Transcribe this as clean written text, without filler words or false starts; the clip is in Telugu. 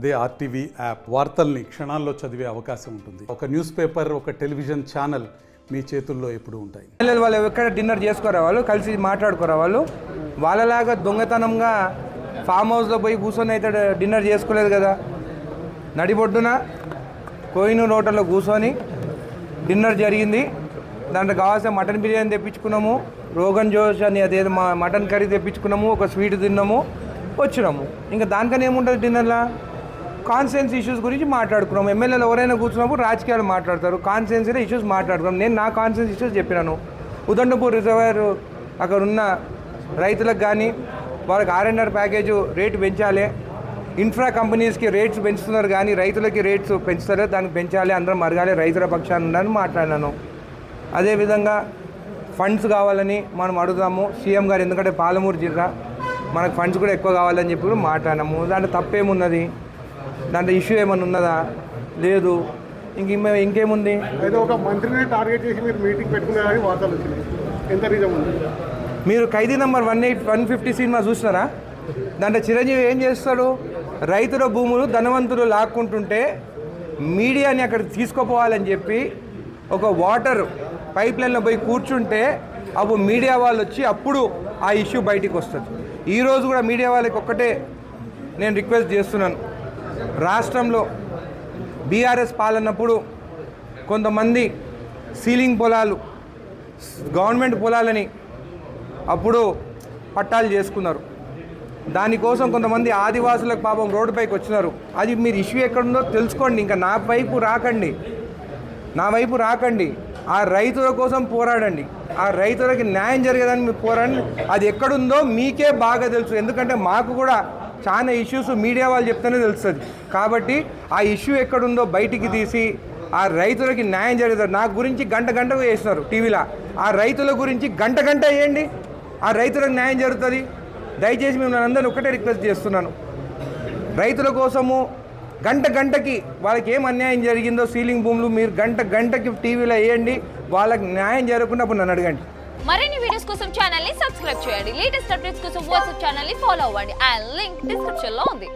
అదే ఆర్టీవీ యాప్ వార్తల్ని క్షణాల్లో చదివే అవకాశం ఉంటుంది. ఒక న్యూస్ పేపర్, ఒక టెలివిజన్ ఛానల్ మీ చేతుల్లో ఎప్పుడు ఉంటాయి. వాళ్ళు ఎక్కడ డిన్నర్ చేసుకోరా, వాళ్ళు కలిసి మాట్లాడుకోరా, వాళ్ళు వాళ్ళలాగా దొంగతనంగా ఫామ్ హౌస్లో పోయి కూర్చొని అయితే డిన్నర్ చేసుకోలేదు కదా. నడిబొడ్డున కోహినూర్ హోటల్లో కూర్చొని డిన్నర్ జరిగింది. దాంట్లో కావాల్సిన మటన్ బిర్యానీ తెప్పించుకున్నాము, రోగన్ జోష్ అని అదేదో మటన్ కర్రీ తెప్పించుకున్నాము, ఒక స్వీట్ తిన్నాము, వచ్చినాము. ఇంకా దానికన్నా ఏముంటుంది డిన్నర్లో? కాన్స్టిట్యున్సీ ఇష్యూస్ గురించి మాట్లాడుకున్నాం. ఎమ్మెల్యేలు ఎవరైనా కూర్చున్నప్పుడు రాజకీయాలు మాట్లాడతారు, కాన్స్టిట్యున్సీలో ఇష్యూస్ మాట్లాడుకున్నాం. నేను నా కాన్స్టిట్యున్సీ ఇష్యూస్ చెప్పినాను. ఉదండపూర్ రిజర్వాయర్ అక్కడ ఉన్న రైతులకు కానీ వాళ్ళకి R&R ప్యాకేజు రేటు పెంచాలి, ఇన్ఫ్రా కంపెనీస్కి రేట్స్ పెంచుతున్నారు కానీ రైతులకి రేట్స్ పెంచుతారు, దానికి పెంచాలి, అందరం మరగాలి, రైతుల పక్షాన్ని ఉండాలని మాట్లాడినాను. అదేవిధంగా ఫండ్స్ కావాలని మనం అడుగుదాము సీఎం గారు, ఎందుకంటే పాలమూరు జిల్లా మనకు ఫండ్స్ కూడా ఎక్కువ కావాలని చెప్పి కూడా మాట్లాడినాము. దాంట్లో తప్పేమున్నది? దాంట్లో ఇష్యూ ఏమైనా ఉన్నదా? లేదు. ఇంకేముంది? అయితే ఒక మంత్రిని టార్గెట్ చేసి మీరు మీటింగ్ పెట్టుకున్నారని వార్తలు వచ్చినాయి. ఎంత నిజం ఉంది? మీరు ఖైదీ నెంబర్ 150 సినిమా చూసినారా? దాంట్లో చిరంజీవి ఏం చేస్తాడు? రైతుల భూములు ధనవంతులు లాక్కుంటుంటే మీడియాని అక్కడ తీసుకుపోవాలని చెప్పి ఒక వాటర్ పైప్ లైన్లో పోయి కూర్చుంటే అప్పుడు మీడియా వాళ్ళు వచ్చి అప్పుడు ఆ ఇష్యూ బయటికి వస్తుంది. ఈరోజు కూడా మీడియా వాళ్ళకి ఒక్కటే నేను రిక్వెస్ట్ చేస్తున్నాను. రాష్ట్రంలో బీఆర్ఎస్ పాలనప్పుడు కొంతమంది సీలింగ్ పొలాలు, గవర్నమెంట్ పొలాలని అప్పుడు పట్టాలు చేసుకున్నారు. దానికోసం కొంతమంది ఆదివాసులకు పాపం రోడ్డుపైకి వచ్చినారు. అది మీరు ఇష్యూ ఎక్కడుందో తెలుసుకోండి. ఇంకా నా వైపు రాకండి. ఆ రైతుల కోసం పోరాడండి. ఆ రైతులకి న్యాయం జరిగేదని మీరు పోరాడండి. అది ఎక్కడుందో మీకే బాగా తెలుసు, ఎందుకంటే మాకు కూడా చాలా ఇష్యూస్ మీడియా వాళ్ళు చెప్తేనే తెలుస్తుంది. కాబట్టి ఆ ఇష్యూ ఎక్కడుందో బయటికి తీసి ఆ రైతులకి న్యాయం జరుగుతుంది. నా గురించి గంటకు వేస్తున్నారు టీవీలో, ఆ రైతుల గురించి గంట వేయండి, ఆ రైతులకు న్యాయం జరుగుతుంది. దయచేసి మిమ్మల్ని అందరినీ ఒకటే రిక్వెస్ట్ చేస్తున్నాను, రైతుల కోసము గంటకి వాళ్ళకి ఏం అన్యాయం జరిగిందో సీలింగ్ భూములు మీరు గంటకి టీవీలో వేయండి. వాళ్ళకి న్యాయం జరగకుండా అప్పుడు నన్ను అడగండి. మరిన్ని వీడియోస్ కోసం ఛానల్ ని సబ్స్క్రైబ్ చేయండి. లేటెస్ట్ అప్డేట్స్ కోసం వాట్సాప్ ఛానల్ ని ఫాలో అవ్వండి. ఆ లింక్ డిస్క్రిప్షన్ లో ఉంది.